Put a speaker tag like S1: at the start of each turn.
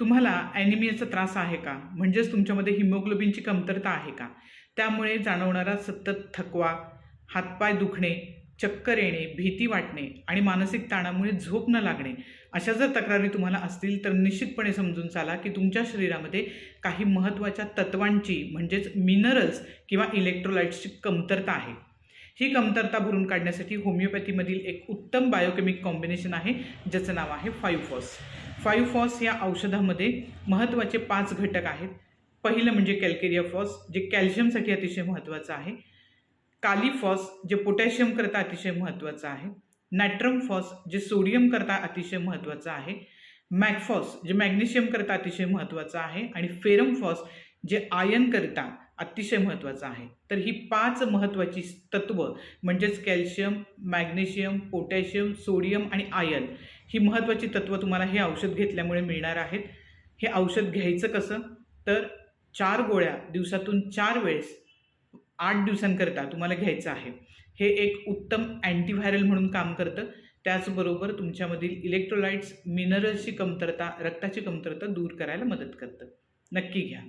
S1: तुम्हाला ॲनिमियाचा त्रास आहे का? म्हणजेच तुमच्यामध्ये हिमोग्लोबिनची कमतरता आहे का? त्यामुळे जाणवणारा सतत थकवा, हातपाय दुखणे, चक्कर येणे, भीती वाटणे आणि मानसिक ताणामुळे झोप न लागणे, अशा जर तक्रारी तुम्हाला असतील तर निश्चितपणे समजून चाला की तुमच्या शरीरामध्ये काही महत्त्वाच्या तत्वांची म्हणजेच मिनरल्स किंवा इलेक्ट्रोलाइट्सची कमतरता आहे. ही कमतरता भरून काढण्यासाठी होमिओपॅथीमधील एक उत्तम बायोकेमिक कॉम्बिनेशन आहे, ज्याचं नाव आहे 5-फॉस. 5-फॉस या औषधामध्ये महत्त्वाचे 5 घटक आहेत. पहिलं म्हणजे कॅल्केरिया फॉस, जे कॅल्शियमसाठी अतिशय महत्त्वाचं आहे. कालीफॉस, जे पोटॅशियम करता अतिशय महत्त्वाचं आहे. नॅट्रम फॉस, जे सोडियम करता अतिशय महत्त्वाचं आहे. मॅगफॉस, जे मॅग्नेशियम करता अतिशय महत्त्वाचं आहे. आणि फेरम फॉस, जे आयर्न करता अतिशय महत्त्वाचं आहे. तर ही 5 महत्त्वाची तत्व म्हणजेच कॅल्शियम, मॅग्नेशियम, पोटॅशियम, सोडियम आणि आयर्न ही महत्त्वाची तत्व तुम्हाला हे औषध घेतल्यामुळे मिळणार आहेत. हे औषध घ्यायचं कसं? तर 4 गोळ्या दिवसातून 4 वेळेस 8 दिवसांकरता तुम्हाला घ्यायचं आहे. हे एक उत्तम अँटीव्हायरल म्हणून काम करतं. त्याचबरोबर तुमच्यामधील इलेक्ट्रोलाइट्स, मिनरल्सची कमतरता, रक्ताची कमतरता दूर करायला मदत करतं. नक्की घ्या.